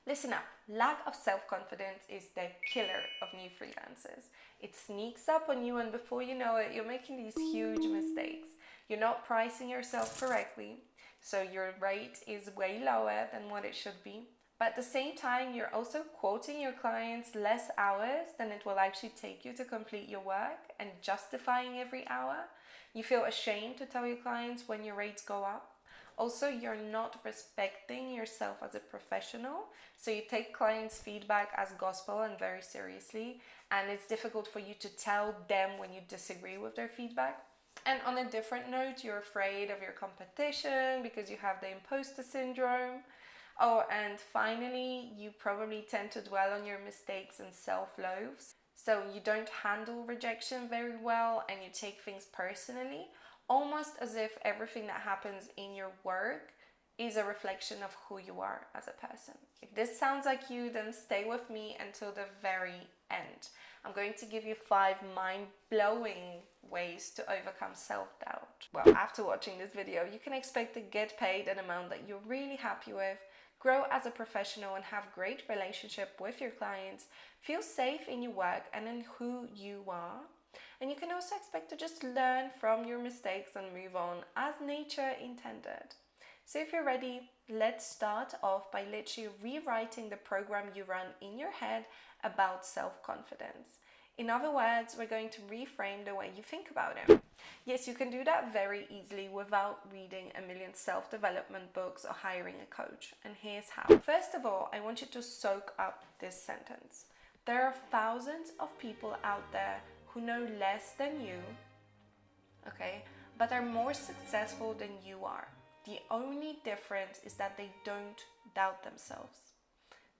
Listen up, lack of self-confidence is the killer of new freelancers. It sneaks up on you, and before you know it, you're making these huge mistakes. You're not pricing yourself correctly, so your rate is way lower than what it should be. But at the same time, you're also quoting your clients less hours than it will actually take you to complete your work and justifying every hour. You feel ashamed to tell your clients when your rates go up. Also, you're not respecting yourself as a professional, so you take clients' feedback as gospel and very seriously, and it's difficult for you to tell them when you disagree with their feedback. And on a different note, you're afraid of your competition because you have the imposter syndrome. Oh, and finally, you probably tend to dwell on your mistakes and self-loathe. So you don't handle rejection very well and you take things personally, almost as if everything that happens in your work is a reflection of who you are as a person. If this sounds like you, then stay with me until the very end. I'm going to give you 5 mind-blowing ways to overcome self-doubt. Well, after watching this video, you can expect to get paid an amount that you're really happy with, grow as a professional and have great relationship with your clients, feel safe in your work and in who you are. And you can also expect to just learn from your mistakes and move on as nature intended. So if you're ready, let's start off by literally rewriting the program you run in your head about self-confidence. In other words, we're going to reframe the way you think about it. Yes, you can do that very easily without reading a million self-development books or hiring a coach. And here's how. First of all, I want you to soak up this sentence. There are thousands of people out there who know less than you, okay, but are more successful than you are. The only difference is that they don't doubt themselves.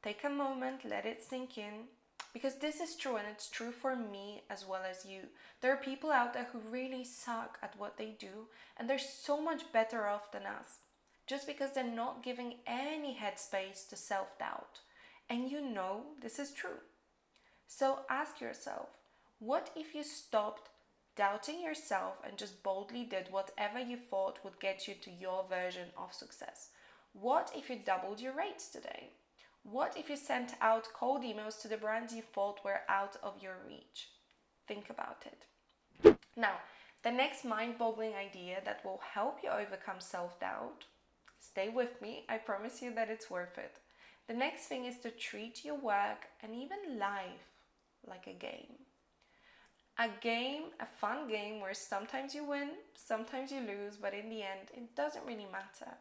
Take a moment, let it sink in, because this is true and it's true for me as well as you. There are people out there who really suck at what they do and they're so much better off than us just because they're not giving any headspace to self-doubt. And you know this is true. So ask yourself, what if you stopped doubting yourself and just boldly did whatever you thought would get you to your version of success? What if you doubled your rates today? What if you sent out cold emails to the brands you thought were out of your reach? Think about it. Now, the next mind-boggling idea that will help you overcome self-doubt, stay with me, I promise you that it's worth it. The next thing is to treat your work and even life like a game. A game, a fun game where sometimes you win, sometimes you lose, but in the end, it doesn't really matter.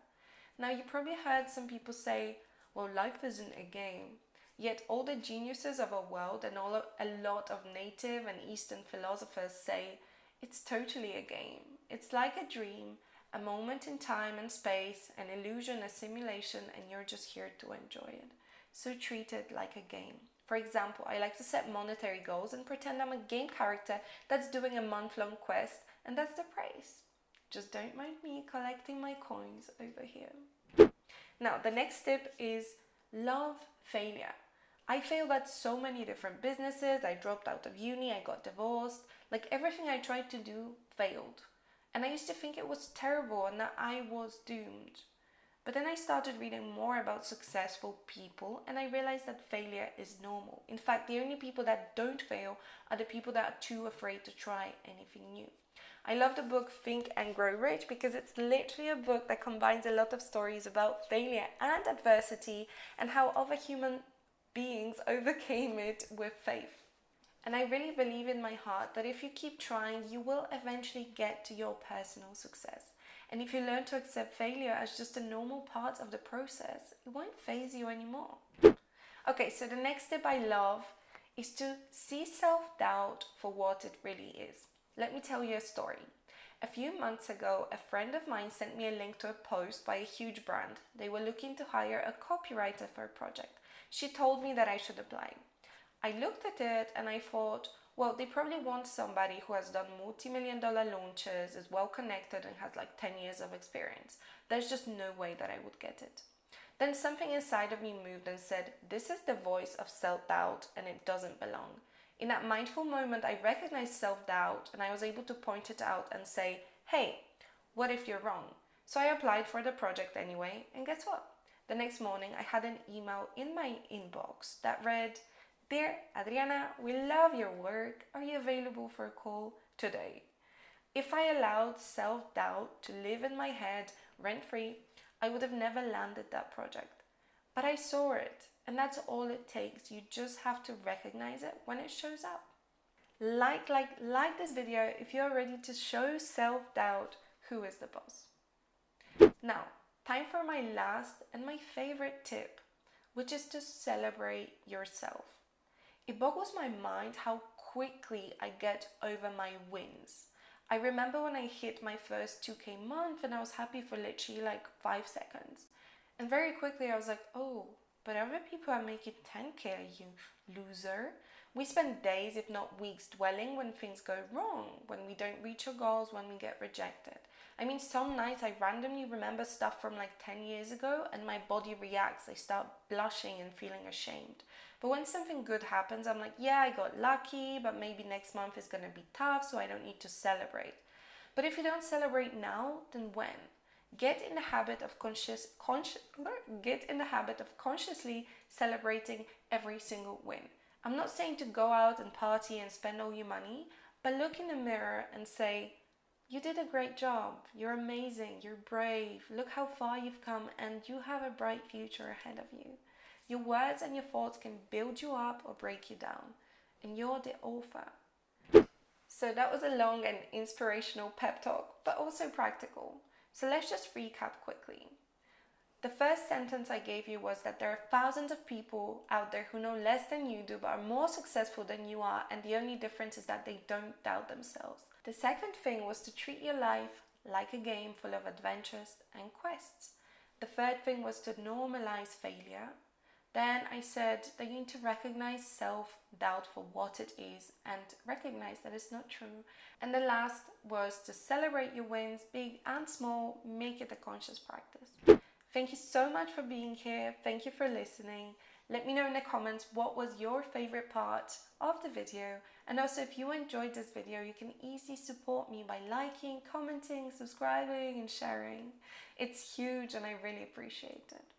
Now, you probably heard some people say, well, life isn't a game. Yet all the geniuses of our world and a lot of native and Eastern philosophers say it's totally a game. It's like a dream, a moment in time and space, an illusion, a simulation, and you're just here to enjoy it. So treat it like a game. For example, I like to set monetary goals and pretend I'm a game character that's doing a month-long quest, and that's the price. Just don't mind me collecting my coins over here. Now, the next tip is love failure. I failed at so many different businesses. I dropped out of uni, I got divorced. Like everything I tried to do failed. And I used to think it was terrible and that I was doomed. But then I started reading more about successful people and I realized that failure is normal. In fact, the only people that don't fail are the people that are too afraid to try anything new. I love the book Think and Grow Rich because it's literally a book that combines a lot of stories about failure and adversity and how other human beings overcame it with faith. And I really believe in my heart that if you keep trying, you will eventually get to your personal success. And if you learn to accept failure as just a normal part of the process, it won't faze you anymore. Okay, so the next tip I love is to see self-doubt for what it really is. Let me tell you a story. A few months ago, a friend of mine sent me a link to a post by a huge brand. They were looking to hire a copywriter for a project. She told me that I should apply. I looked at it and I thought, well, they probably want somebody who has done multi-million-dollar launches, is well connected and has like 10 years of experience. There's just no way that I would get it. Then something inside of me moved and said, this is the voice of self-doubt and it doesn't belong. In that mindful moment, I recognized self-doubt and I was able to point it out and say, hey, what if you're wrong? So I applied for the project anyway, and guess what? the next morning I had an email in my inbox that read, "Dear Adriana, we love your work. Are you available for a call today?" If I allowed self-doubt to live in my head rent-free, I would have never landed that project. But I saw it, and that's all it takes. You just have to recognize it when it shows up. Like this video if you're ready to show self-doubt who is the boss. Now, time for my last and my favorite tip, which is to celebrate yourself. It boggles my mind how quickly I get over my wins. I remember when I hit my first 2K month and I was happy for literally like 5 seconds. And very quickly I was like, oh, but other people are making 10K, you loser. We spend days, if not weeks, dwelling when things go wrong, when we don't reach our goals, when we get rejected. I mean, some nights I randomly remember stuff from like 10 years ago and my body reacts. I start blushing and feeling ashamed. But when something good happens, I'm like, yeah, I got lucky, but maybe next month is going to be tough, so I don't need to celebrate. But if you don't celebrate now, then when? Get in the habit of consciously celebrating every single win. I'm not saying to go out and party and spend all your money, but look in the mirror and say, you did a great job, you're amazing, you're brave, look how far you've come, and you have a bright future ahead of you. Your words and your thoughts can build you up or break you down, and you're the author. So that was a long and inspirational pep talk, but also practical. So let's just recap quickly. The first sentence I gave you was that there are thousands of people out there who know less than you do but are more successful than you are, and the only difference is that they don't doubt themselves. The second thing was to treat your life like a game full of adventures and quests. The third thing was to normalize failure. Then I said that you need to recognize self-doubt for what it is and recognize that it's not true. And the last was to celebrate your wins, big and small, make it a conscious practice. Thank you so much for being here. Thank you for listening. Let me know in the comments what was your favorite part of the video. And also, if you enjoyed this video, you can easily support me by liking, commenting, subscribing, and sharing. It's huge and I really appreciate it.